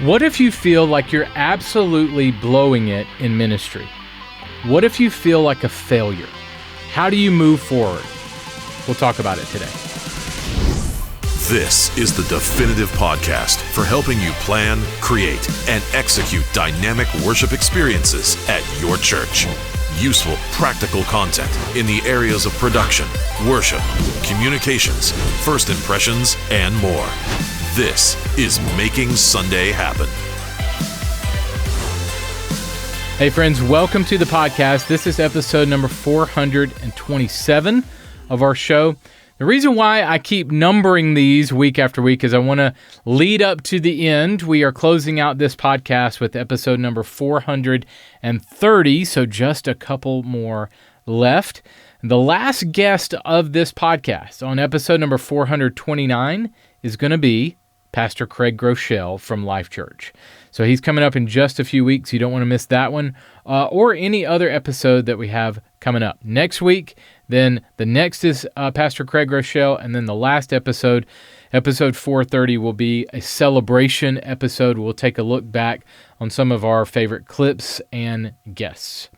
What if you feel like you're absolutely blowing it in ministry? What if you feel like a failure? How do you move forward? We'll talk about it today. This is the definitive podcast for helping you plan, create, and execute dynamic worship experiences at your church. Useful, practical content in the areas of production, worship, communications, first impressions, and more. This is Making Sunday Happen. Hey friends, welcome to the podcast. This is episode number 427 of our show. The reason why I keep numbering these week after week is I want to lead up to the end. We are closing out this podcast with episode number 430, so just a couple more left. The last guest of this podcast on episode number 429 is going to be Pastor Craig Groeschel from Life Church. So he's coming up in just a few weeks. You don't want to miss that one or any other episode that we have coming up. Next week, then the next is Pastor Craig Groeschel, and then the last episode, episode 430, will be a celebration episode. We'll take a look back on some of our favorite clips and guests.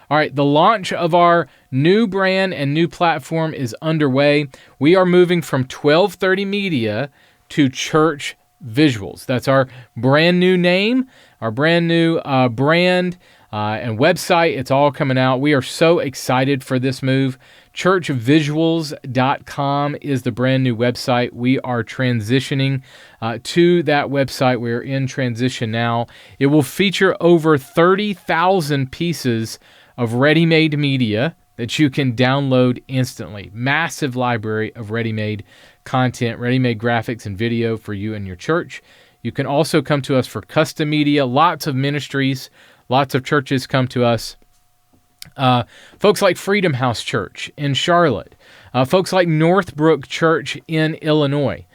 All right, the launch of our new brand and new platform is underway. We are moving from 1230 Media to Church Visuals. That's our brand new name, our brand new brand and website. It's all coming out. We are so excited for this move. Churchvisuals.com is the brand new website. We are transitioning to that website. We're in transition now. It will feature over 30,000 pieces of ready-made media that you can download instantly. Massive library of ready-made content, ready-made graphics and video for you and your church. You can also come to us for custom media. Lots of ministries, lots of churches come to us. Folks like Freedom House Church in Charlotte. Folks like Northbrook Church in Illinois.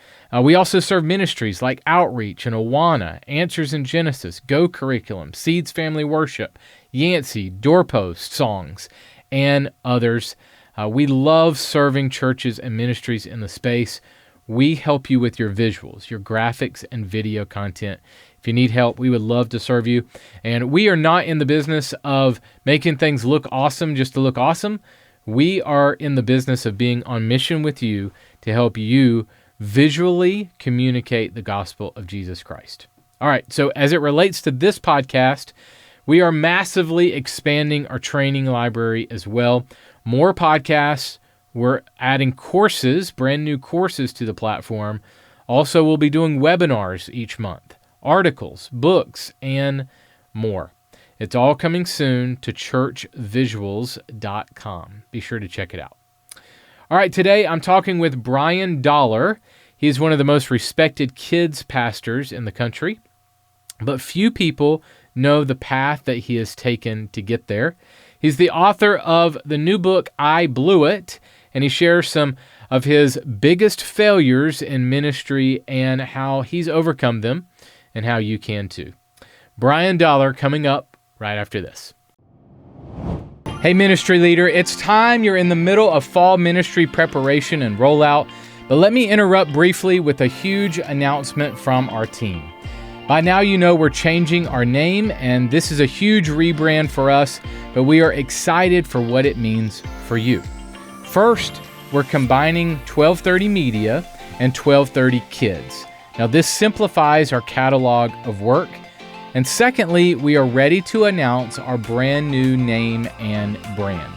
We also serve ministries like Outreach and Awana, Answers in Genesis, Go Curriculum, Seeds Family Worship, Yancey, Doorpost Songs, and others. We love serving churches and ministries in the space. We help you with your visuals, your graphics, and video content. If you need help, we would love to serve you. And we are not in the business of making things look awesome just to look awesome. We are in the business of being on mission with you to help you visually communicate the gospel of Jesus Christ. All right, so as it relates to this podcast, we are massively expanding our training library as well. More podcasts. We're adding courses, brand new courses to the platform. Also, we'll be doing webinars each month, articles, books, and more. It's all coming soon to churchvisuals.com. Be sure to check it out. All right, today I'm talking with Brian Dollar. He's one of the most respected kids pastors in the country, but few people know the path that he has taken to get there. He's the author of the new book, I Blew It, and he shares some of his biggest failures in ministry and how he's overcome them and how you can too. Brian Dollar coming up right after this. Hey, ministry leader, it's time. You're in the middle of fall ministry preparation and rollout, but let me interrupt briefly with a huge announcement from our team. By now, you know we're changing our name, and this is a huge rebrand for us, but we are excited for what it means for you. First, we're combining 1230 Media and 1230 Kids. Now, this simplifies our catalog of work. And secondly, we are ready to announce our brand new name and brand.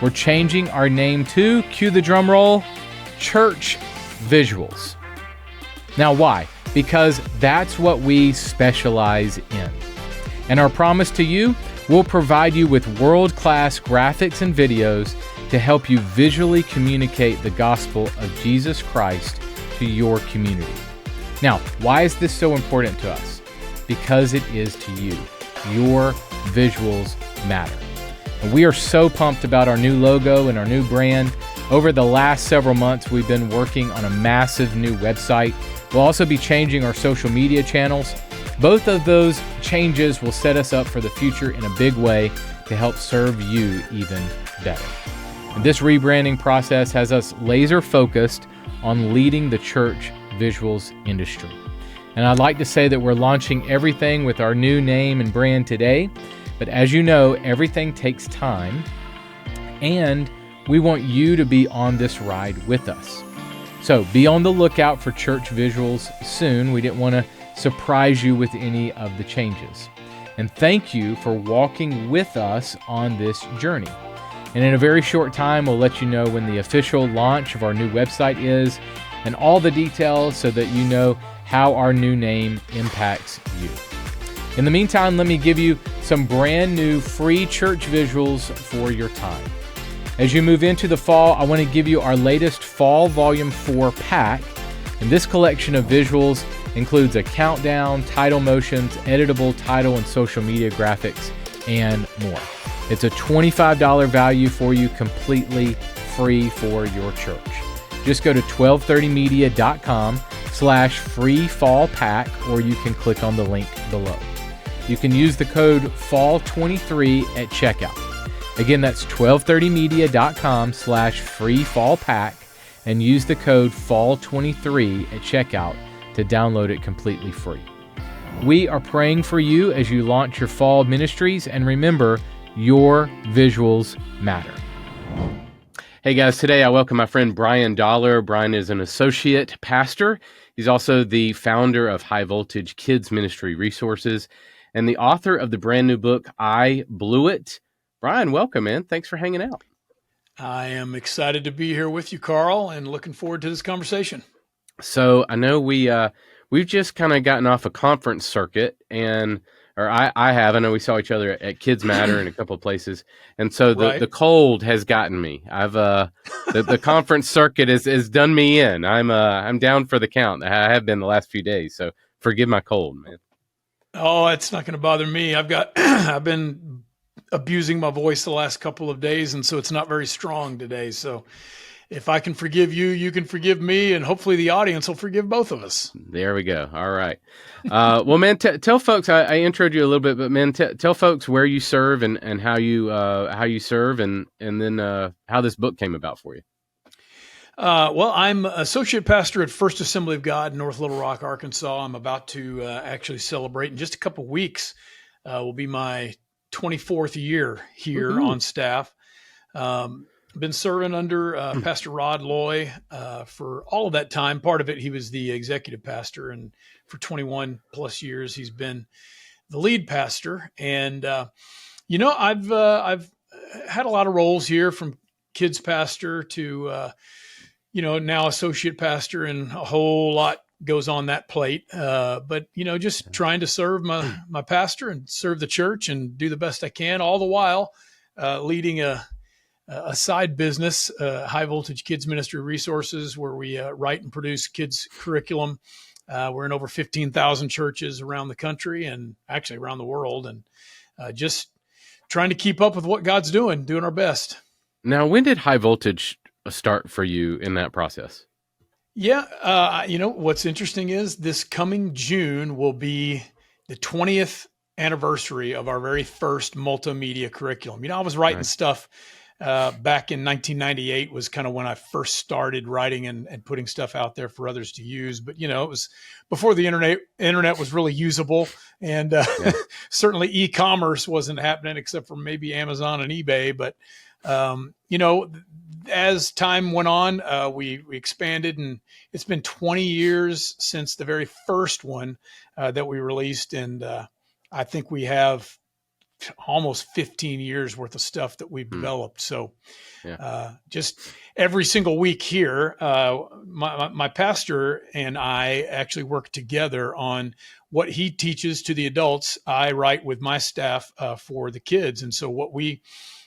We're changing our name to, cue the drum roll, Church Visuals. Now, why? Because that's what we specialize in. And our promise to you, we'll provide you with world-class graphics and videos to help you visually communicate the gospel of Jesus Christ to your community. Now, why is this so important to us? Because it is to you. Your visuals matter. And we are so pumped about our new logo and our new brand. Over the last several months, we've been working on a massive new website. We'll also be changing our social media channels. Both of those changes will set us up for the future in a big way to help serve you even better. And this rebranding process has us laser focused on leading the church visuals industry. And I'd like to say that we're launching everything with our new name and brand today. But as you know, everything takes time. And we want you to be on this ride with us. So be on the lookout for church visuals soon. We didn't want to surprise you with any of the changes. And thank you for walking with us on this journey. And in a very short time, we'll let you know when the official launch of our new website is and all the details so that you know how our new name impacts you. In the meantime, let me give you some brand new free church visuals for your time. As you move into the fall, I want to give you our latest Fall Volume 4 pack. And this collection of visuals includes a countdown, title motions, editable title and social media graphics, and more. It's a $25 value for you, completely free for your church. Just go to 1230media.com/free fall pack, or you can click on the link below. You can use the code FALL23 at checkout. Again, that's 1230media.com/free fall pack, and use the code FALL23 at checkout to download it completely free. We are praying for you as you launch your fall ministries, and remember, your visuals matter. Hey guys, today I welcome my friend Brian Dollar. Brian is an associate pastor. He's also the founder of High Voltage Kids Ministry Resources and the author of the brand new book, I Blew It. Brian, welcome, man. Thanks for hanging out. I am excited to be here with you, Carl, and looking forward to this conversation. So I know we've just kind of gotten off a conference circuit, I know we saw each other at Kids Matter in a couple of places, and so the cold has gotten me. I've the conference circuit has done me in. I'm down for the count. I have been the last few days, so forgive my cold, man. Oh, it's not going to bother me. I've been abusing my voice the last couple of days, and so it's not very strong today. So if I can forgive you, you can forgive me, and hopefully the audience will forgive both of us. There we go. All right. Well, man, tell folks, I introed you a little bit, but man, tell folks where you serve and how you serve, and then how this book came about for you. Well, I'm associate pastor at First Assembly of God in North Little Rock, Arkansas. I'm about to actually celebrate in just a couple weeks. Will be my 24th year here on staff. Been serving under Pastor Rod Loy for all of that time. Part of it, he was the executive pastor, and for 21 plus years, he's been the lead pastor. And I've had a lot of roles here, from kids pastor to now associate pastor, and a whole lot goes on that plate. But just trying to serve my pastor and serve the church and do the best I can, all the while leading a side business, High Voltage Kids Ministry Resources, where we write and produce kids curriculum. We're in over 15,000 churches around the country and actually around the world, and just trying to keep up with what God's doing our best. Now, when did High Voltage start for you in that process? Yeah. What's interesting is this coming June will be the 20th anniversary of our very first multimedia curriculum. I was writing stuff back in 1998 was kind of when I first started writing and putting stuff out there for others to use. But, it was before the internet was really usable. And certainly e-commerce wasn't happening except for maybe Amazon and eBay. But, as time went on, we expanded, and it's been 20 years since the very first one that we released. And I think we have almost 15 years worth of stuff that we've developed. So just every single week here, my pastor and I actually work together on what he teaches to the adults. I write with my staff for the kids. And so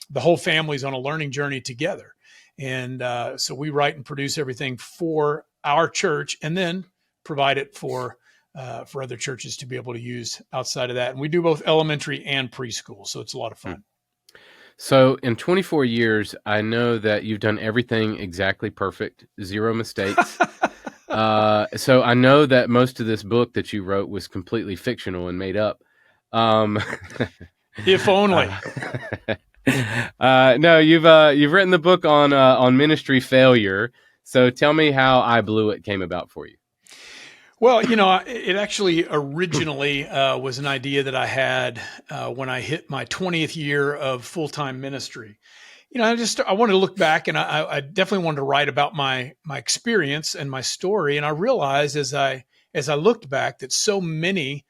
the whole family's on a learning journey together. And so we write and produce everything for our church, and then provide it for other churches to be able to use outside of that. And we do both elementary and preschool, so it's a lot of fun. So in 24 years, I know that you've done everything exactly perfect, 0 mistakes. So I know that most of this book that you wrote was completely fictional and made up. If only. No, you've written the book on ministry failure. So tell me how I Blew It came about for you. Well, it actually originally was an idea that I had when I hit my 20th year of full-time ministry. I wanted to look back, and I definitely wanted to write about my experience and my story. And I realized as I looked back that so many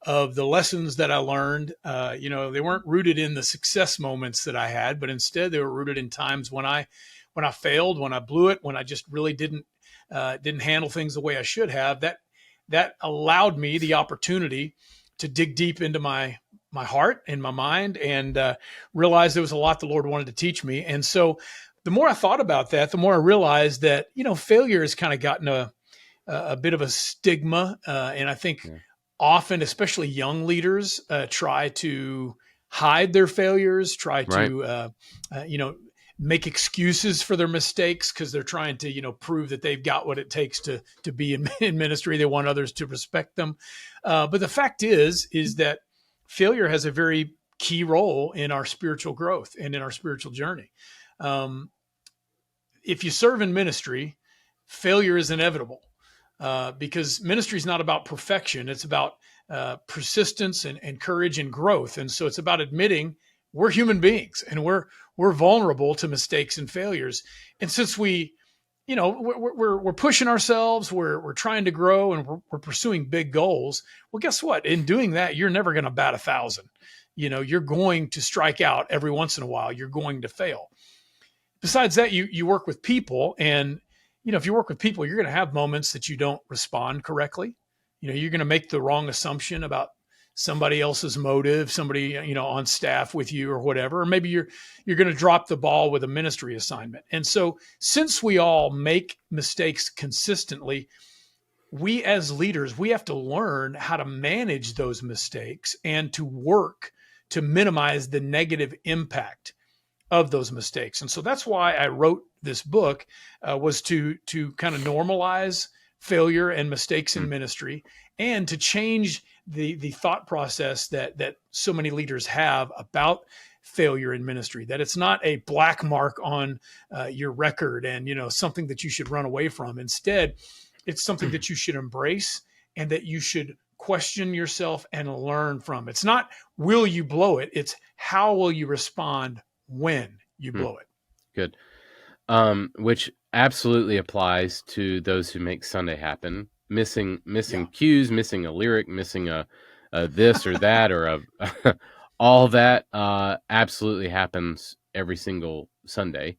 of the lessons that I learned, they weren't rooted in the success moments that I had, but instead they were rooted in times when I failed, when I blew it, when I just really didn't handle things the way I should have. That allowed me the opportunity to dig deep into my heart and my mind, and realized there was a lot the Lord wanted to teach me. And so the more I thought about that, the more I realized that, failure has kind of gotten a bit of a stigma. And I think often, especially young leaders, try to hide their failures, try to, make excuses for their mistakes because they're trying to, prove that they've got what it takes to be in ministry. They want others to respect them. But the fact is that failure has a very key role in our spiritual growth and in our spiritual journey. If you serve in ministry, failure is inevitable because ministry is not about perfection. It's about persistence and courage and growth. And so it's about admitting we're human beings and we're vulnerable to mistakes and failures. And since we're pushing ourselves, we're trying to grow, and we're pursuing big goals. Well, guess what? In doing that, you're never going to bat 1,000. You're going to strike out every once in a while. You're going to fail. Besides that, you work with people, and if you work with people, you're going to have moments that you don't respond correctly. You're going to make the wrong assumption about somebody else's motive, somebody, on staff with you or whatever, or maybe you're going to drop the ball with a ministry assignment. And so since we all make mistakes consistently, we as leaders, we have to learn how to manage those mistakes and to work to minimize the negative impact of those mistakes. And so that's why I wrote this book, was to kind of normalize failure and mistakes in ministry, and to change the thought process that so many leaders have about failure in ministry, that it's not a black mark on your record and, something that you should run away from. Instead, it's something that you should embrace and that you should question yourself and learn from. It's not, will you blow it? It's how will you respond when you blow it? Good. Which absolutely applies to those who make Sunday happen. Missing cues, missing a lyric, missing a this or that or a all that absolutely happens every single Sunday.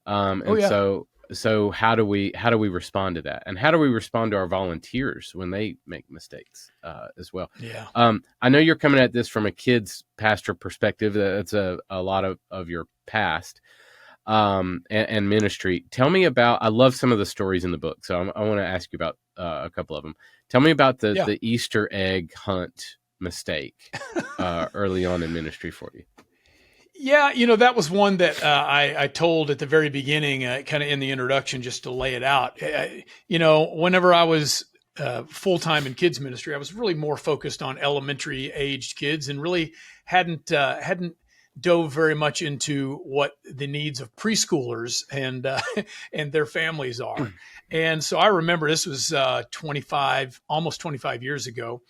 So how do we respond to that, and how do we respond to our volunteers when they make mistakes as well? Yeah. I know you're coming at this from a kids pastor perspective. That's a lot of your past. And ministry. Tell me about, I love some of the stories in the book, so I want to ask you about a couple of them. Tell me about the Easter egg hunt mistake early on in ministry for you. Yeah, that was one that I told at the very beginning, kind of in the introduction, just to lay it out. Whenever I was full-time in kids ministry, I was really more focused on elementary aged kids and really hadn't dove very much into what the needs of preschoolers and their families are. And so I remember this was almost 25 years ago.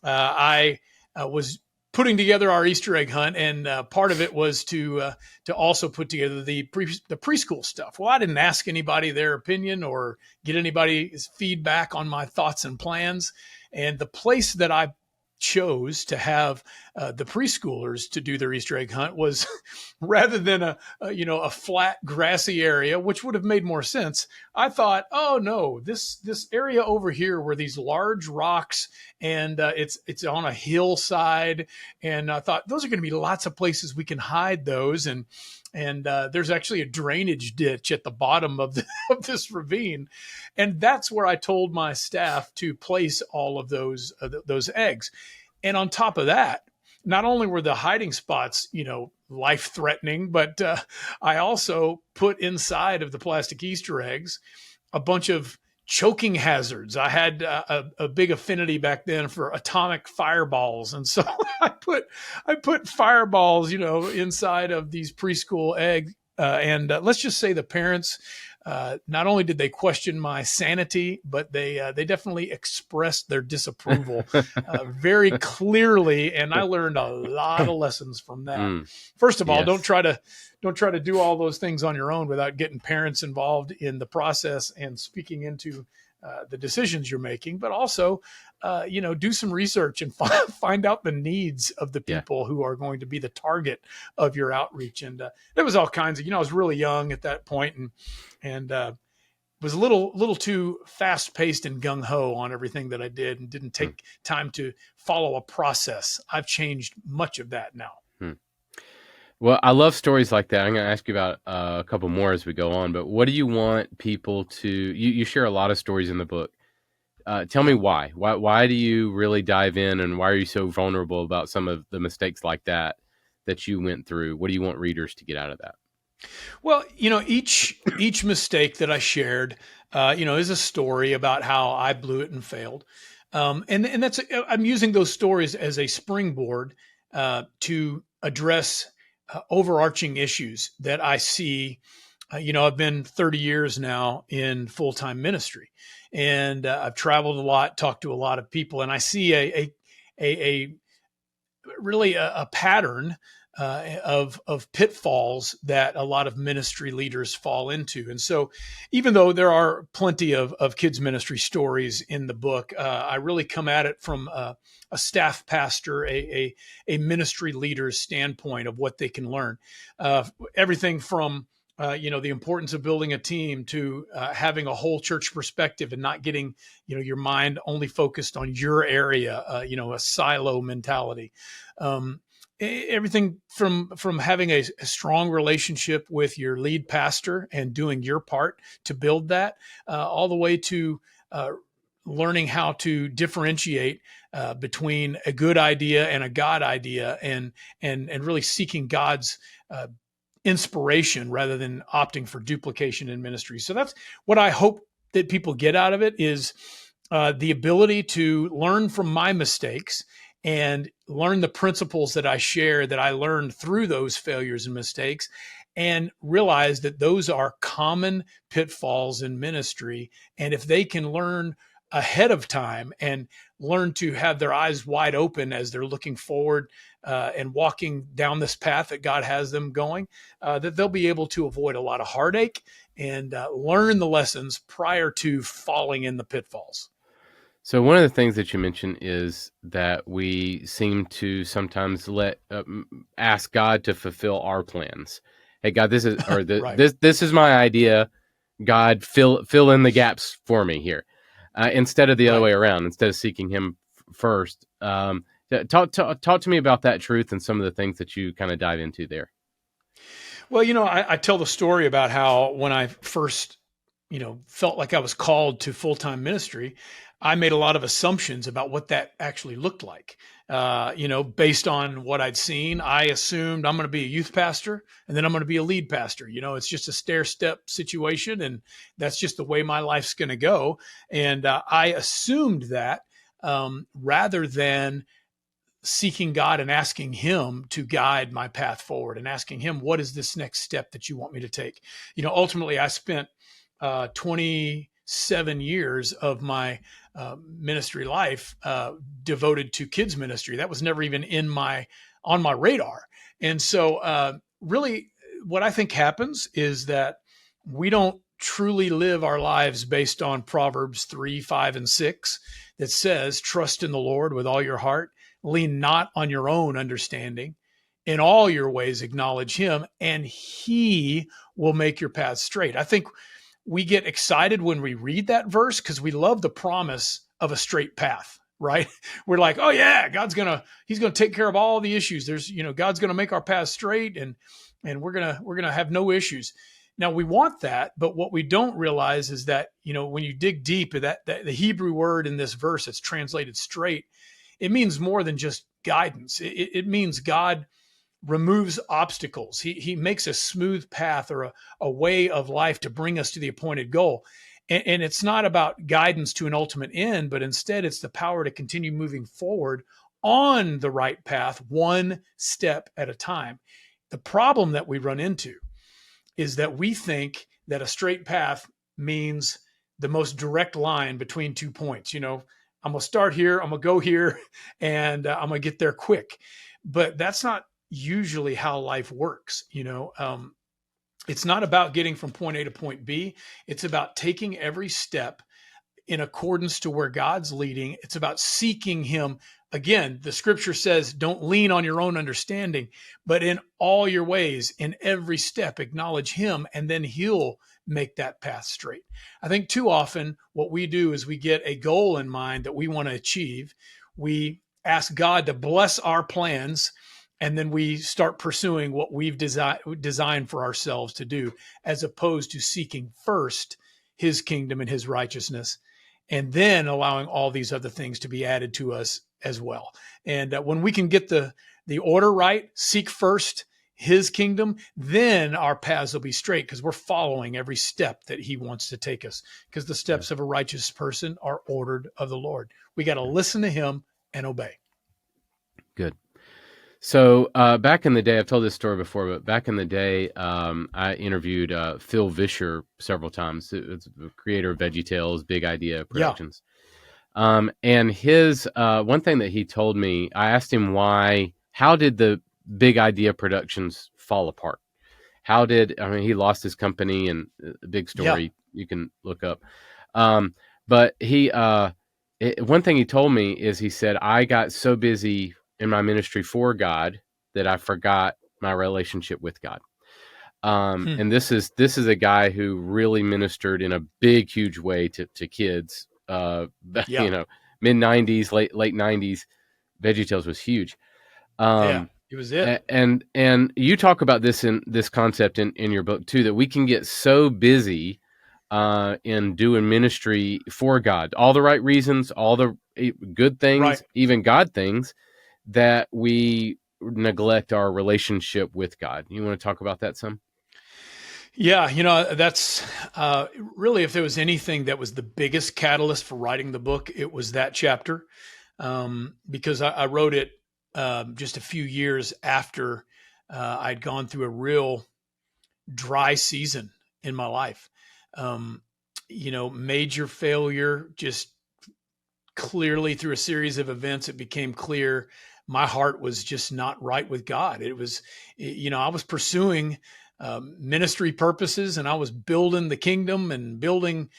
I was putting together our Easter egg hunt, and part of it was to also put together the preschool stuff. Well, I didn't ask anybody their opinion or get anybody's feedback on my thoughts and plans. And the place that I chose to have the preschoolers to do their Easter egg hunt was rather than a flat grassy area, which would have made more sense. I thought, oh no, this area over here where these large rocks and it's on a hillside, and I thought those are going to be lots of places we can hide those, and there's actually a drainage ditch at the bottom of this ravine, and that's where I told my staff to place all of those eggs. And on top of that, not only were the hiding spots, life-threatening, but I also put inside of the plastic Easter eggs a bunch of choking hazards. I had a big affinity back then for atomic fireballs, and so I put fireballs, inside of these preschool eggs. And let's just say the parents not only did they question my sanity, but they definitely expressed their disapproval very clearly, and I learned a lot of lessons from that. First of all, Yes. don't try to do all those things on your own without getting parents involved in the process and speaking into the decisions you're making, but also, do some research and find out the needs of the people who are going to be the target of your outreach. And there was all kinds of, I was really young at that point and was a little too fast paced and gung ho on everything that I did and didn't take time to follow a process. I've changed much of that now. Well, I love stories like that. I'm going to ask you about a couple more as we go on, but what do you want people to, you share a lot of stories in the book. Tell me why. Why do you really dive in, and why are you so vulnerable about some of the mistakes like that you went through? What do you want readers to get out of that? Well, each mistake that I shared, is a story about how I blew it and failed. And that's, I'm using those stories as a springboard to address overarching issues that I see. I've been 30 years now in full-time ministry, and I've traveled a lot, talked to a lot of people, and I see a really a pattern of pitfalls that a lot of ministry leaders fall into. And so even though there are plenty of kids ministry stories in the book, I really come at it from a staff pastor, a ministry leader's standpoint of what they can learn. Everything from the importance of building a team to having a whole church perspective and not getting, your mind only focused on your area, a silo mentality. Everything from having a strong relationship with your lead pastor and doing your part to build that, all the way to learning how to differentiate between a good idea and a God idea, and really seeking God's inspiration rather than opting for duplication in ministry. So that's what I hope that people get out of it, is the ability to learn from my mistakes and learn the principles that I share, that I learned through those failures and mistakes, and realize that those are common pitfalls in ministry. And if they can learn ahead of time and learn to have their eyes wide open as they're looking forward and walking down this path that God has them going, that they'll be able to avoid a lot of heartache and learn the lessons prior to falling in the pitfalls. So one of the things that you mentioned is that we seem to sometimes ask God to fulfill our plans. Hey, God, this is right. This is my idea. God, fill in the gaps for me here, instead of the other way around. Instead of seeking Him first. Talk to me about that truth and some of the things that you kind of dive into there. Well, I tell the story about how when I first, felt like I was called to full-time ministry, I made a lot of assumptions about what that actually looked like. Based on what I'd seen, I assumed I'm going to be a youth pastor and then I'm going to be a lead pastor. It's just a stair-step situation, and that's just the way my life's going to go. And I assumed that rather than seeking God and asking Him to guide my path forward and asking Him, what is this next step that you want me to take? Ultimately, I spent 27 years of my ministry life devoted to kids ministry. That was never even on my radar. And so really what I think happens is that we don't truly live our lives based on Proverbs 3, 5, and 6 that says, trust in the Lord with all your heart, lean not on your own understanding, in all your ways acknowledge Him, and He will make your path straight. I think we get excited when we read that verse because we love the promise of a straight path, right? We're like, oh yeah, He's gonna take care of all the issues. There's, God's gonna make our path straight, and we're gonna have no issues. Now we want that, but what we don't realize is that, when you dig deep, that the Hebrew word in this verse that's translated straight, it means more than just guidance. It means God removes obstacles. He makes a smooth path or a way of life to bring us to the appointed goal. And it's not about guidance to an ultimate end, but instead it's the power to continue moving forward on the right path, one step at a time. The problem that we run into is that we think that a straight path means the most direct line between 2 points. I'm going to start here, I'm going to go here, and I'm going to get there quick. But that's not usually how life works. It's not about getting from point A to point B. It's about taking every step in accordance to where God's leading. It's about seeking him. Again, the scripture says, don't lean on your own understanding, but in all your ways, in every step, acknowledge him, and then he'll make that path straight. I think too often what we do is we get a goal in mind that we want to achieve. We ask God to bless our plans, and then we start pursuing what we've designed for ourselves to do, as opposed to seeking first his kingdom and his righteousness, and then allowing all these other things to be added to us as well. And when we can get the order right, seek first his kingdom, then our paths will be straight, because we're following every step that he wants to take us, because the steps of a righteous person are ordered of the Lord. We got to listen to him and obey. Good. So back in the day, I've told this story before, but back in the day, I interviewed Phil Vischer several times. It's the creator of VeggieTales, Big Idea Productions. And his one thing that he told me, I asked him how did the Big Idea Productions fall apart? He lost his company, and a big story you can look up. But one thing he told me is, he said, I got so busy in my ministry for God that I forgot my relationship with God. And this is a guy who really ministered in a big, huge way to kids. Mid 90s, late 90s, VeggieTales was huge. It was it. And you talk about this concept in your book too, that we can get so busy in doing ministry for God, all the right reasons, all the good things, right, even God things, that we neglect our relationship with God. You want to talk about that some? Yeah, that's really, if there was anything that was the biggest catalyst for writing the book, it was that chapter, because I wrote it just a few years after I'd gone through a real dry season in my life. Major failure, just clearly through a series of events, it became clear my heart was just not right with God. It was, I was pursuing ministry purposes, and I was building the kingdom and building,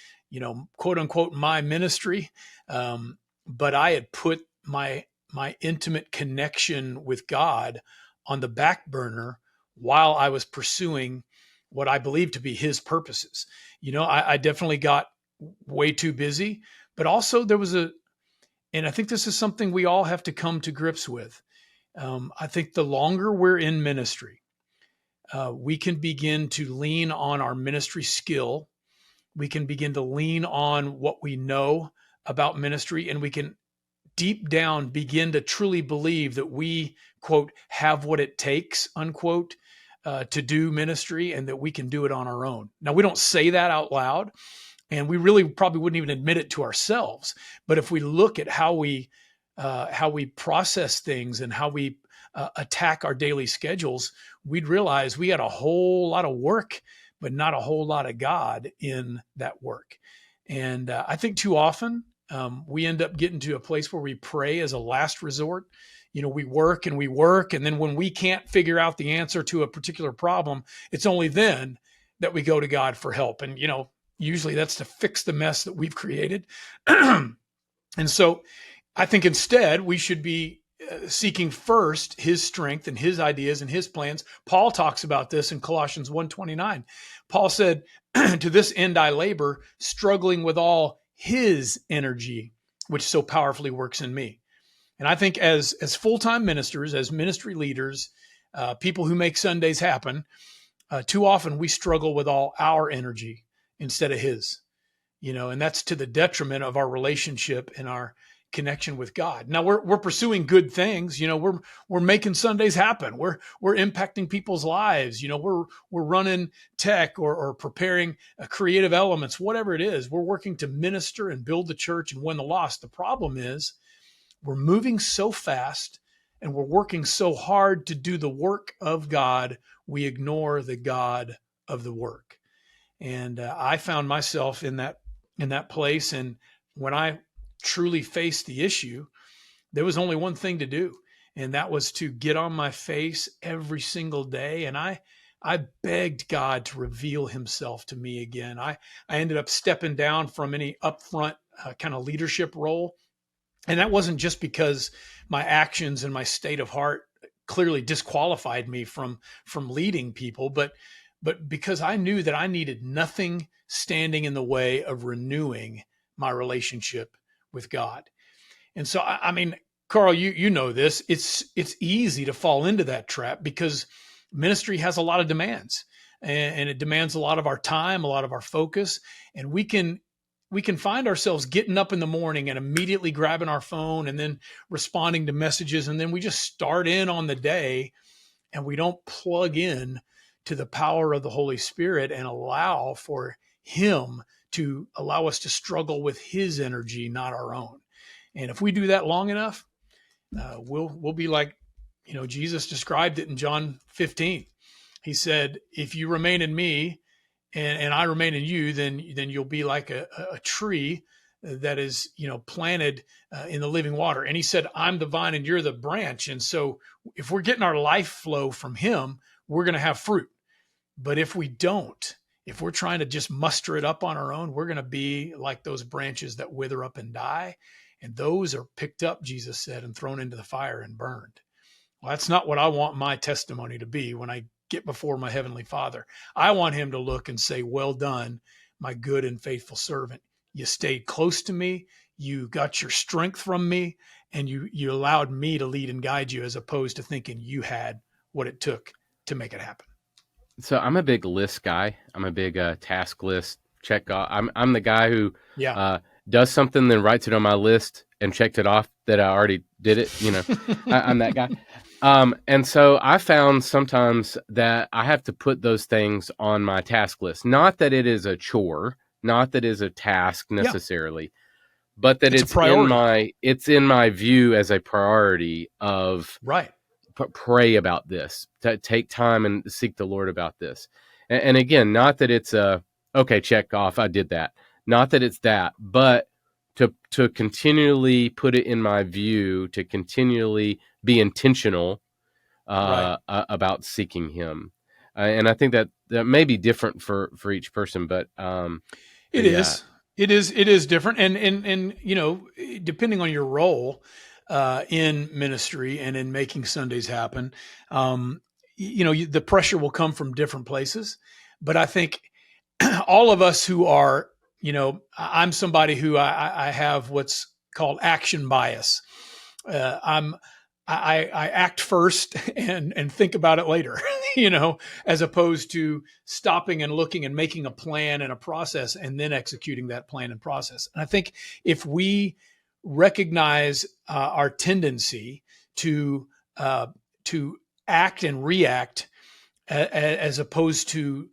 quote unquote, my ministry. But I had put my intimate connection with God on the back burner while I was pursuing what I believed to be his purposes. I definitely got way too busy, but also there was and I think this is something we all have to come to grips with. I think the longer we're in ministry, we can begin to lean on our ministry skill. We can begin to lean on what we know about ministry, and we can deep down begin to truly believe that we, quote, have what it takes, unquote, to do ministry, and that we can do it on our own. Now, we don't say that out loud, and we really probably wouldn't even admit it to ourselves. But if we look at how we process things and how we attack our daily schedules, we'd realize we had a whole lot of work, but not a whole lot of God in that work. And I think too often we end up getting to a place where we pray as a last resort. We work, and then when we can't figure out the answer to a particular problem, it's only then that we go to God for help. And, usually that's to fix the mess that we've created. And so I think instead we should be seeking first his strength and his ideas and his plans. Paul talks about this in Colossians 1:29. Paul said, to this end I labor, struggling with all his energy, which so powerfully works in me. And I think as full-time ministers, as ministry leaders, people who make Sundays happen, too often we struggle with all our energy instead of his, and that's to the detriment of our relationship and our connection with God. Now we're pursuing good things, we're making Sundays happen. We're impacting people's lives. We're running tech or preparing creative elements, whatever it is. We're working to minister and build the church and win the lost. The problem is we're moving so fast and we're working so hard to do the work of God, we ignore the God of the work. And I found myself in that place. And when I truly faced the issue, there was only one thing to do, and that was to get on my face every single day. And I begged God to reveal himself to me again. I ended up stepping down from any upfront kind of leadership role. And that wasn't just because my actions and my state of heart clearly disqualified me from leading people, but because I knew that I needed nothing standing in the way of renewing my relationship with God. And so, I mean, Carl, you know this. It's easy to fall into that trap because ministry has a lot of demands, and it demands a lot of our time, a lot of our focus, and we can find ourselves getting up in the morning and immediately grabbing our phone and then responding to messages, and then we just start in on the day, and we don't plug in to the power of the Holy Spirit and allow for Him to allow us to struggle with His energy, not our own. And if we do that long enough, we'll be like, Jesus described it in John 15. He said, if you remain in me and I remain in you, then you'll be like a tree that is, planted in the living water. And he said, I'm the vine and you're the branch. And so if we're getting our life flow from him, we're going to have fruit. But if we don't, if we're trying to just muster it up on our own, we're going to be like those branches that wither up and die. And those are picked up, Jesus said, and thrown into the fire and burned. Well, that's not what I want my testimony to be when I get before my Heavenly Father. I want him to look and say, well done, my good and faithful servant. You stayed close to me. You got your strength from me, and you allowed me to lead and guide you, as opposed to thinking you had what it took to make it happen. So I'm a big list guy. I'm a big task list check off. I'm the guy who does something, then writes it on my list and checked it off that I already did it. I'm that guy. And so I found sometimes that I have to put those things on my task list. Not that it is a chore, not that it is a task necessarily, but that it's in my view as a priority of pray about this, to take time and seek the Lord about this. And again, not that it's okay, check off, I did that. Not that it's that, but to continually put it in my view, to continually be intentional about seeking him. And I think that may be different for each person, but it is different. And depending on your role in ministry and in making Sundays happen, the pressure will come from different places. But I think all of us who are, I'm somebody who I have what's called action bias. I act first and think about it later, as opposed to stopping and looking and making a plan and a process and then executing that plan and process. And I think if we recognize our tendency to act and react as opposed to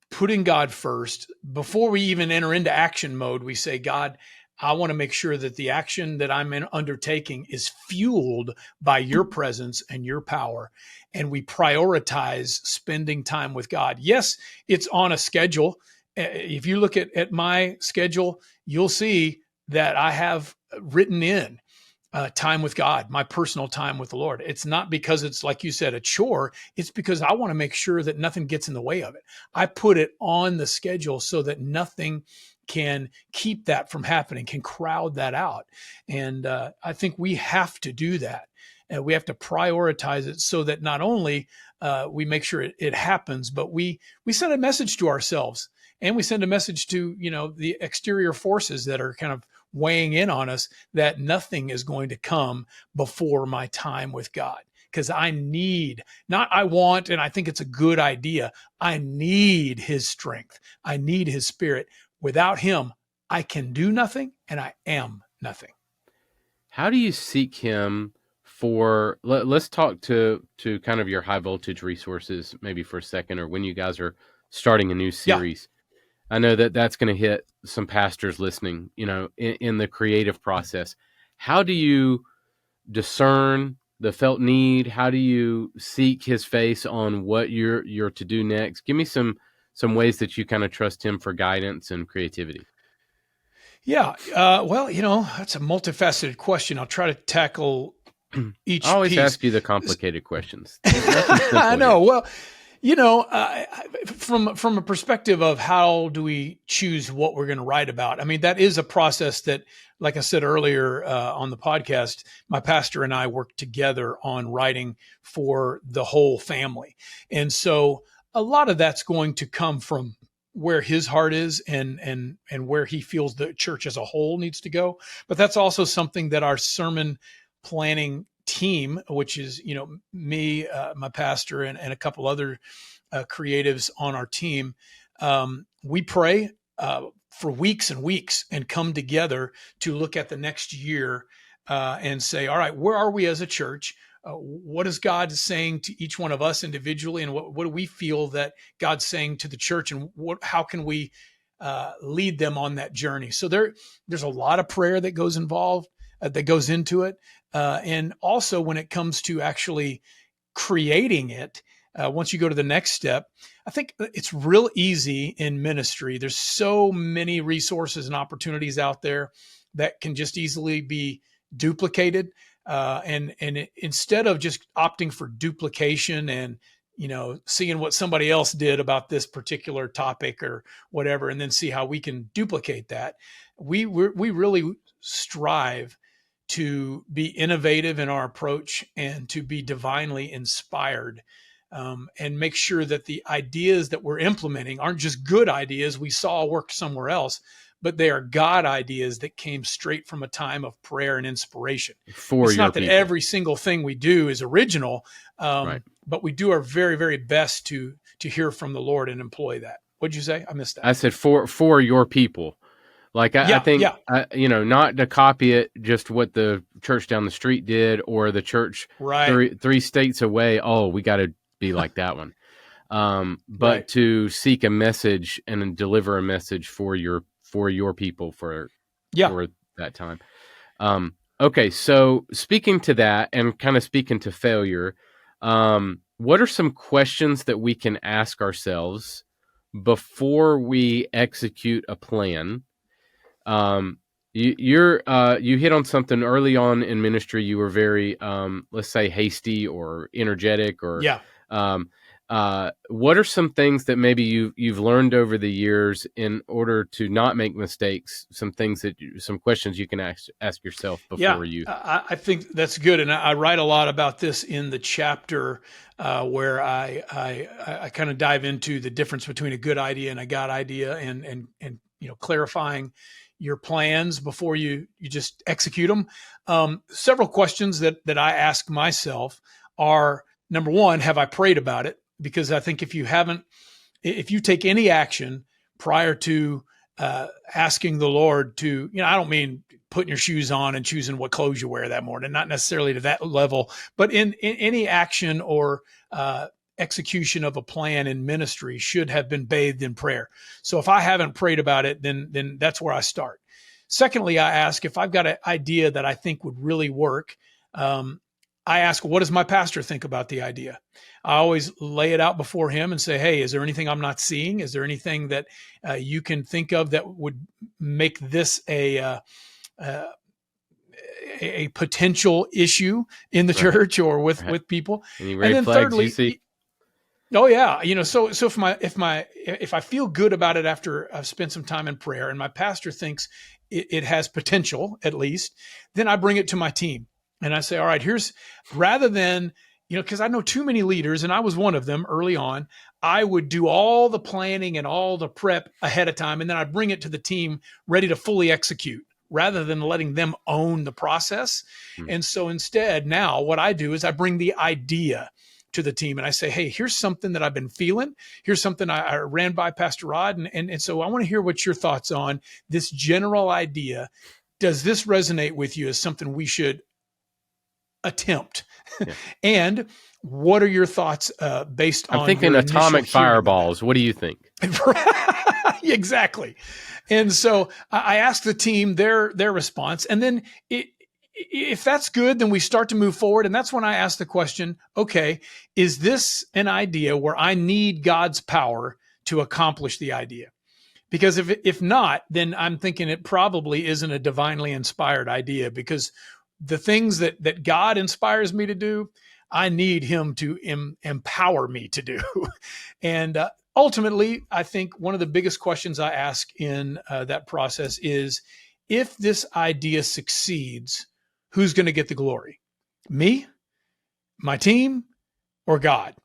putting God first, before we even enter into action mode, we say, God, I want to make sure that the action that I'm undertaking is fueled by your presence and your power. And we prioritize spending time with God. Yes, it's on a schedule. If you look at my schedule, you'll see that I have written in time with God, my personal time with the Lord. It's not because it's, like you said, a chore. It's because I want to make sure that nothing gets in the way of it. I put it on the schedule so that nothing can keep that from happening, can crowd that out. And I think we have to do that. And we have to prioritize it so that not only we make sure it happens, but we send a message to ourselves, and we send a message to, the exterior forces that are kind of weighing in on us, that nothing is going to come before my time with God. Because I want, and I think it's a good idea. I need his strength. I need his spirit. Without him, I can do nothing, and I am nothing. How do you seek him for, let's talk to kind of your high voltage resources maybe for a second, or when you guys are starting a new series. I know that that's going to hit some pastors listening, in the creative process. How do you discern the felt need? How do you seek his face on what you're to do next? Give me some some ways that you kind of trust him for guidance and creativity? Yeah. Well, that's a multifaceted question. I'll try to tackle I each always piece. ask you the complicated questions. There's nothing simple I know. here. Well, from a perspective of how do we choose what we're going to write about? I mean, that is a process that, like I said earlier on the podcast, my pastor and I work together on writing for the whole family. And so a lot of that's going to come from where his heart is and where he feels the church as a whole needs to go. But that's also something that our sermon planning team, which is, me, my pastor, and a couple other creatives on our team, we pray for weeks and weeks and come together to look at the next year and say, all right, where are we as a church? What is God saying to each one of us individually? And what do we feel that God's saying to the church? And how can we lead them on that journey? So there's a lot of prayer that goes involved, that goes into it. And also when it comes to actually creating it, once you go to the next step, I think it's real easy in ministry. There's so many resources and opportunities out there that can just easily be duplicated. Instead of just opting for duplication and, seeing what somebody else did about this particular topic or whatever, and then see how we can duplicate that, we really strive to be innovative in our approach and to be divinely inspired, and make sure that the ideas that we're implementing aren't just good ideas we saw work somewhere else, but they are God ideas that came straight from a time of prayer and inspiration. For it's your not that people. every single thing we do is original, Right. but we do our very, very best to hear from the Lord and employ that. What'd you say? I missed that. I said for your people. Like I think, not to copy it, just what the church down the street did or the church Right. three states away. Oh, we got to be like that one. But Right. to seek a message and deliver a message for your people for that time. Okay, so speaking to that and kind of speaking to failure, what are some questions that we can ask ourselves before we execute a plan? You hit on something early on in ministry. You were very, let's say, hasty or energetic, or what are some things that maybe you've learned over the years in order to not make mistakes? Some questions you can ask yourself before you. I think that's good, and I write a lot about this in the chapter where I kind of dive into the difference between a good idea and a God idea, and clarifying your plans before you just execute them. Several questions that I ask myself are, number one, have I prayed about it? Because I think if you take any action prior to asking the Lord to, I don't mean putting your shoes on and choosing what clothes you wear that morning, not necessarily to that level, but in any action or execution of a plan in ministry should have been bathed in prayer. So if I haven't prayed about it, then that's where I start. Secondly, I ask if I've got an idea that I think would really work. I ask, what does my pastor think about the idea? I always lay it out before him and say, hey, is there anything I'm not seeing? Is there anything that you can think of that would make this a potential issue in the church or with people? Any red flags thirdly, you see? Oh yeah. So if I feel good about it after I've spent some time in prayer and my pastor thinks it has potential, at least, then I bring it to my team and I say, all right, rather than, because I know too many leaders, and I was one of them early on, I would do all the planning and all the prep ahead of time. And then I'd bring it to the team ready to fully execute, rather than letting them own the process. And so instead, now what I do is I bring the idea to the team and I say, hey, here's something that I've been feeling. Here's something I ran by Pastor Rod. And so I want to hear what your thoughts on this general idea. Does this resonate with you as something we should attempt? Yeah. And what are your thoughts based on? I'm thinking atomic fireballs. What do you think? Exactly. And so I ask the team their response. And then if that's good, then we start to move forward. And that's when I ask the question, okay, is this an idea where I need God's power to accomplish the idea. Because if not, then I'm thinking it probably isn't a divinely inspired idea, because the things that God inspires me to do, I need him to empower me to do. And ultimately, I think one of the biggest questions I ask in that process is, if this idea succeeds, who's going to get the glory? Me, my team, or God?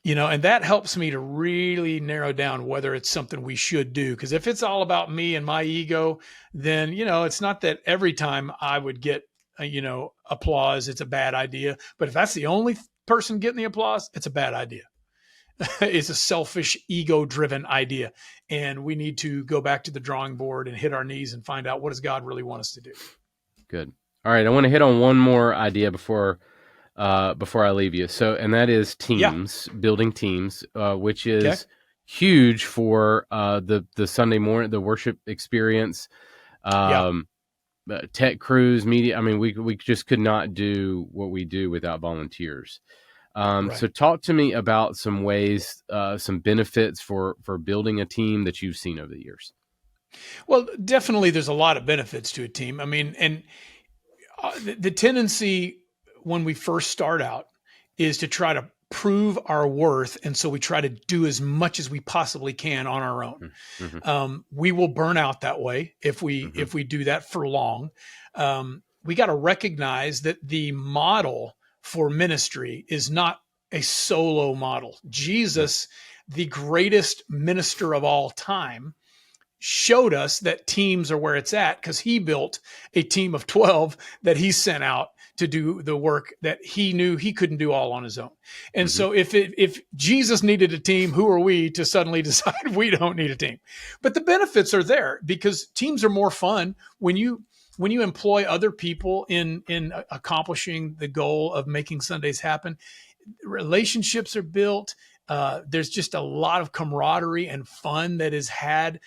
And that helps me to really narrow down whether it's something we should do. Because if it's all about me and my ego, then, it's not that every time I would get, applause, it's a bad idea. But if that's the only person getting the applause, it's a bad idea. It's a selfish, ego-driven idea. And we need to go back to the drawing board and hit our knees and find out, what does God really want us to do? Good. All right. I want to hit on one more idea before I leave you. So, and that is teams, building teams, which is huge for the Sunday morning, the worship experience, tech crews, media. I mean, we just could not do what we do without volunteers. So talk to me about some ways, some benefits for building a team that you've seen over the years. Well, definitely there's a lot of benefits to a team. I mean, and the tendency when we first start out is to try to prove our worth. And so we try to do as much as we possibly can on our own. Mm-hmm. We will burn out that way if we do that for long. We got to recognize that the model for ministry is not a solo model. Jesus, the greatest minister of all time, showed us that teams are where it's at, because he built a team of 12 that he sent out to do the work that he knew he couldn't do all on his own. And so if Jesus needed a team, who are we to suddenly decide we don't need a team? But the benefits are there, because teams are more fun when you employ other people in accomplishing the goal of making Sundays happen. Relationships are built. There's just a lot of camaraderie and fun that is had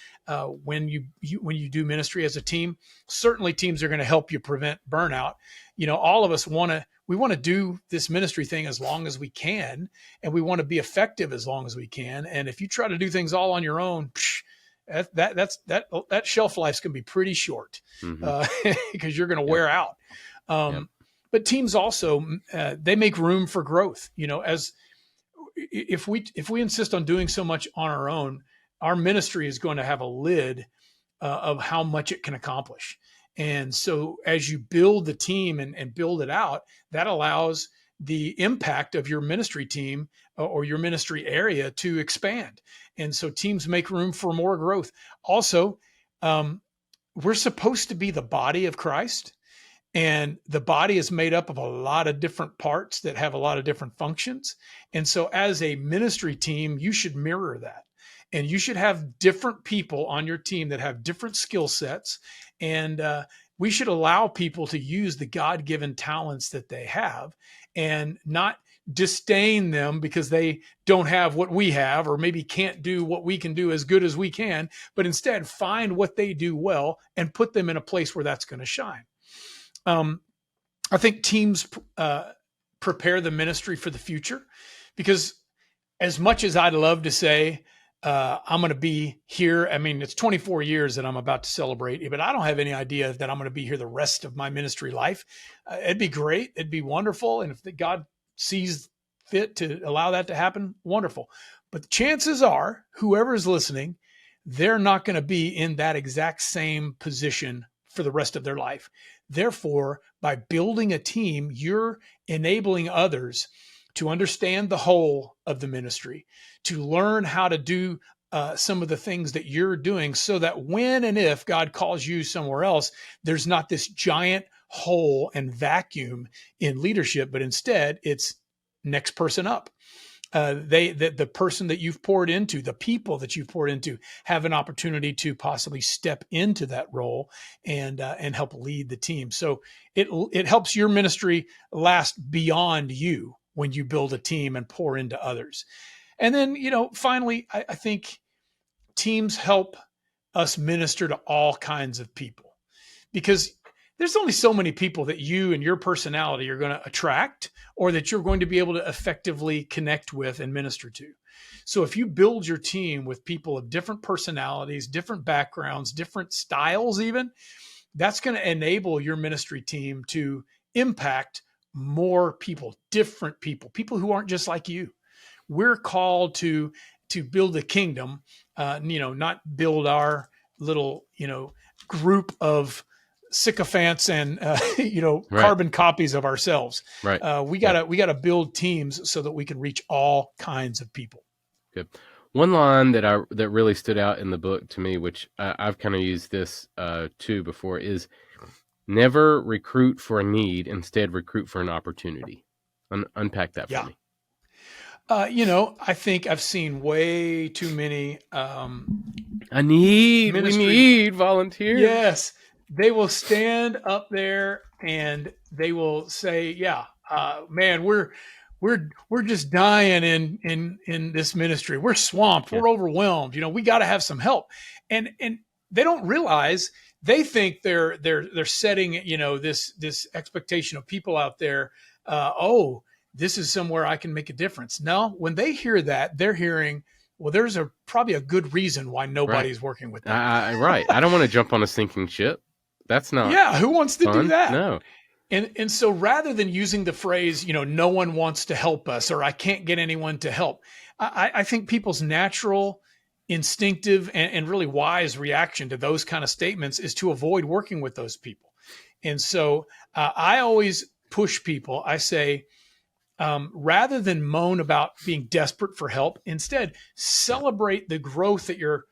when you do ministry as a team. Certainly, teams are going to help you prevent burnout. All of us want to do this ministry thing as long as we can, and we want to be effective as long as we can. And if you try to do things all on your own, that shelf life's going to be pretty short, because you're going to wear out. But teams also they make room for growth. As if we insist on doing so much on our own, our ministry is going to have a lid of how much it can accomplish. And so as you build the team and build it out, that allows the impact of your ministry team or your ministry area to expand. And so teams make room for more growth. Also, we're supposed to be the body of Christ. And the body is made up of a lot of different parts that have a lot of different functions. And so as a ministry team, you should mirror that. And you should have different people on your team that have different skill sets. And we should allow people to use the God-given talents that they have, and not disdain them because they don't have what we have, or maybe can't do what we can do as good as we can, but instead find what they do well and put them in a place where that's going to shine. I think teams prepare the ministry for the future, because as much as I'd love to say, I'm going to be here. I mean, it's 24 years that I'm about to celebrate, but I don't have any idea that I'm going to be here the rest of my ministry life. It'd be great. It'd be wonderful. And if God sees fit to allow that to happen, wonderful. But the chances are, whoever is listening, they're not going to be in that exact same position for the rest of their life. Therefore, by building a team, you're enabling others to understand the whole of the ministry, to learn how to do some of the things that you're doing, so that when and if God calls you somewhere else, there's not this giant hole and vacuum in leadership, but instead it's next person up. The person that you've poured into, the people that you've poured into, have an opportunity to possibly step into that role and help lead the team. So it helps your ministry last beyond you when you build a team and pour into others. And then, finally, I think teams help us minister to all kinds of people, because there's only so many people that you and your personality are going to attract, or that you're going to be able to effectively connect with and minister to. So if you build your team with people of different personalities, different backgrounds, different styles even, that's going to enable your ministry team to impact more people, different people who aren't just like you. We're called to build a kingdom, not build our little, group of sycophants and, Right. carbon copies of ourselves. Right. We gotta build teams so that we can reach all kinds of people. Good. One line that really stood out in the book to me, which I've kind of used this too before, is never recruit for a need, instead recruit for an opportunity. Unpack that for me. I think I've seen way too many. We need volunteers. Yes, they will stand up there and they will say, man, we're just dying in this ministry. We're swamped. We're overwhelmed. We got to have some help. And they don't realize, they think they're setting, this expectation of people out there. This is somewhere I can make a difference. No, when they hear that, they're hearing, well, there's probably a good reason why nobody's working with them. Right. I don't want to jump on a sinking ship. That's not. Yeah. Who wants to do that? No. And so rather than using the phrase, no one wants to help us, or I can't get anyone to help, I think people's natural, instinctive, and really wise reaction to those kind of statements is to avoid working with those people. And so I always push people. I say, rather than moan about being desperate for help, instead celebrate the growth that you're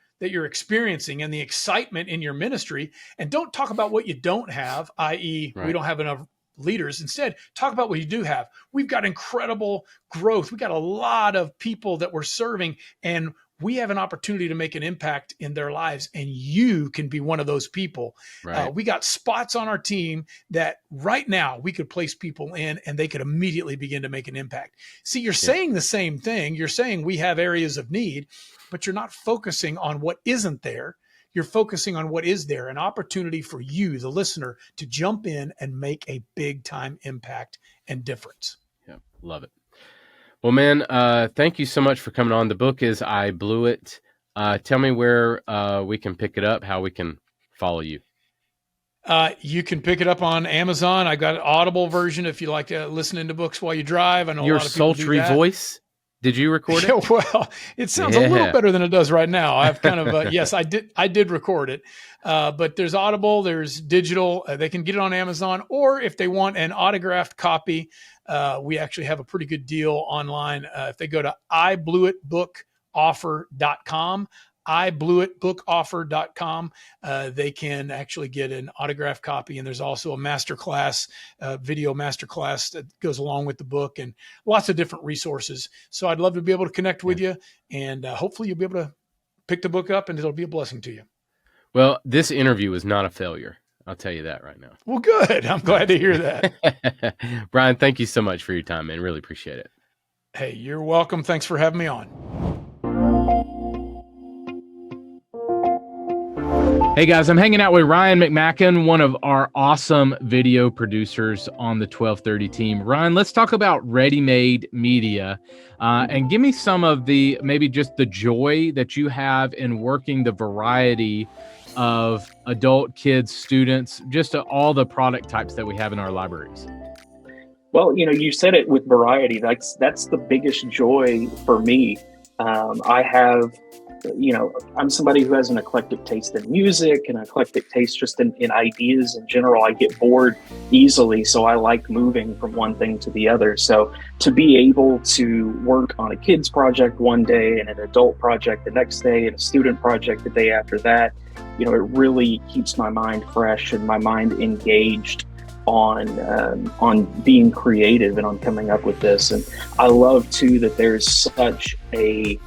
experiencing and the excitement in your ministry, and don't talk about what you don't have, i.e. we don't have enough leaders. Instead, talk about what you do have. We've got incredible growth. We've got a lot of people that we're serving, and we have an opportunity to make an impact in their lives, and you can be one of those people. Right. We got spots on our team that right now we could place people in, and they could immediately begin to make an impact. See, you're saying the same thing. You're saying we have areas of need, but you're not focusing on what isn't there. You're focusing on what is there, an opportunity for you, the listener, to jump in and make a big time impact and difference. Yeah, love it. Well, man, thank you so much for coming on. The book is I Blew It. Tell me where we can pick it up, how we can follow you. You can pick it up on Amazon. I got an Audible version if you like to listen to books while you drive. I know Your a lot of people sultry do that. voice. Did you record it? Yeah, well, it sounds a little better than it does right now. I've kind of yes, I did record it. But there's Audible, there's digital. They can get it on Amazon, or if they want an autographed copy, we actually have a pretty good deal online. If they go to ibleweitbookoffer.com, ibleweitbookoffer.com, they can actually get an autographed copy. And there's also a masterclass, video masterclass that goes along with the book, and lots of different resources. So I'd love to be able to connect with you, and hopefully you'll be able to pick the book up and it'll be a blessing to you. Well, this interview was not a failure. I'll tell you that right now. Well, good. I'm glad to hear that. Brian, thank you so much for your time, man. Really appreciate it. Hey, you're welcome. Thanks for having me on. Hey guys, I'm hanging out with Ryan McMacken, one of our awesome video producers on the 1230 team. Ryan, let's talk about ready-made media, and give me some of maybe just the joy that you have in working the variety of adult, kids, students, just all the product types that we have in our libraries. Well, you said it with variety. That's the biggest joy for me. I'm somebody who has an eclectic taste in music and an eclectic taste just in ideas in general. I get bored easily, so I like moving from one thing to the other. So to be able to work on a kid's project one day and an adult project the next day and a student project the day after that, it really keeps my mind fresh and my mind engaged on being creative and on coming up with this. And I love too that there's such a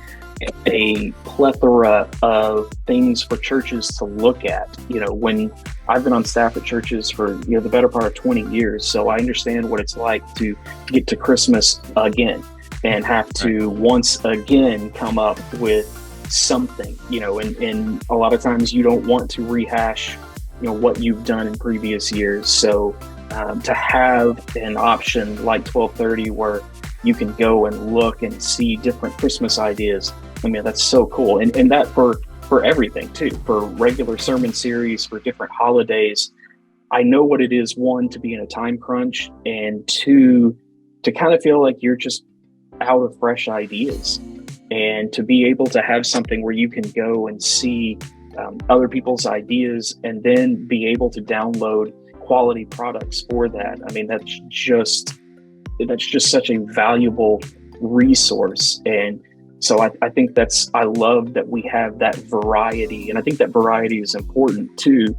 plethora of things for churches to look at. When I've been on staff at churches for the better part of 20 years, so I understand what it's like to get to Christmas again and have to once again come up with something, and a lot of times you don't want to rehash what you've done in previous years. So to have an option like 1230 where you can go and look and see different Christmas ideas, I mean, that's so cool. And that for everything too, for regular sermon series, for different holidays. I know what it is, one, to be in a time crunch, and two, to kind of feel like you're just out of fresh ideas, and to be able to have something where you can go and see other people's ideas and then be able to download quality products for that. I mean, that's just such a valuable resource. And so I think I love that we have that variety. And I think that variety is important too,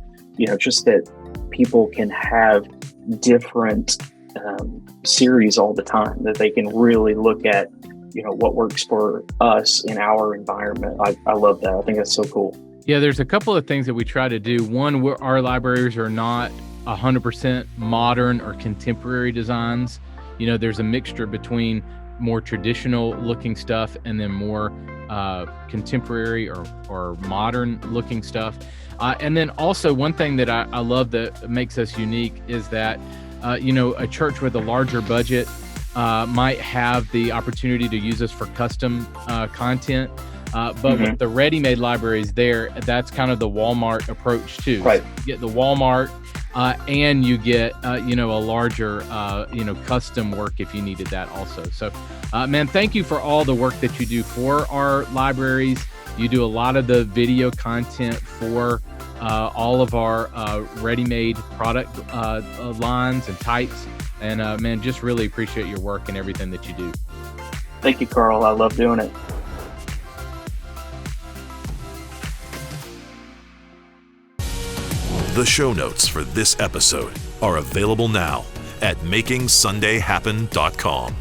just that people can have different series all the time, that they can really look at, what works for us in our environment. I love that. I think that's so cool. Yeah, there's a couple of things that we try to do. One, our libraries are not 100% modern or contemporary designs. There's a mixture between more traditional looking stuff and then more contemporary or modern looking stuff. And then also one thing that I love that makes us unique is that, a church with a larger budget might have the opportunity to use us for custom content. But with the ready-made libraries there, that's kind of the Walmart approach too. Right. So you get the Walmart and you get, a larger, custom work if you needed that also. So, man, thank you for all the work that you do for our libraries. You do a lot of the video content for all of our ready-made product lines and types. And, man, just really appreciate your work and everything that you do. Thank you, Carl. I love doing it. The show notes for this episode are available now at makingsundayhappen.com.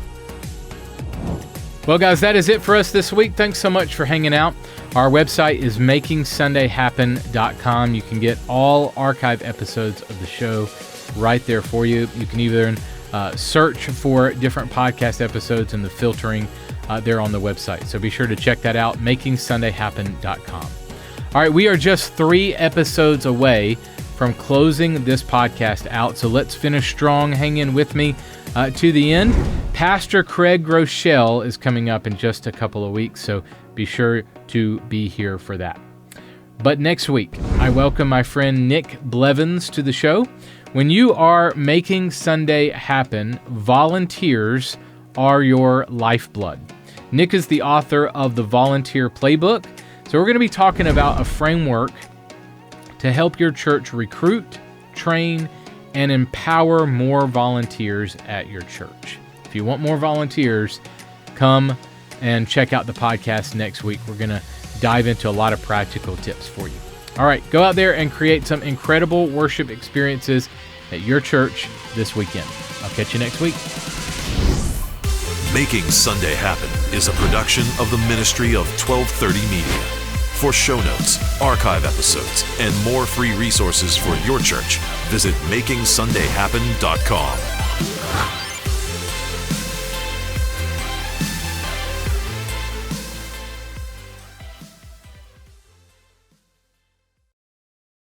Well, guys, that is it for us this week. Thanks so much for hanging out. Our website is makingsundayhappen.com. You can get all archive episodes of the show right there for you. You can either search for different podcast episodes in the filtering there on the website. So be sure to check that out, makingsundayhappen.com. All right, we are just 3 episodes away from closing this podcast out. So let's finish strong. Hang in with me to the end. Pastor Craig Groeschel is coming up in just a couple of weeks, so be sure to be here for that. But next week, I welcome my friend Nick Blevins to the show. When you are making Sunday happen, volunteers are your lifeblood. Nick is the author of the Volunteer Playbook. So we're going to be talking about a framework to help your church recruit, train, and empower more volunteers at your church. If you want more volunteers, come and check out the podcast next week. We're going to dive into a lot of practical tips for you. All right, go out there and create some incredible worship experiences at your church this weekend. I'll catch you next week. Making Sunday Happen is a production of the ministry of 1230 Media. For show notes, archive episodes, and more free resources for your church, visit makingsundayhappen.com.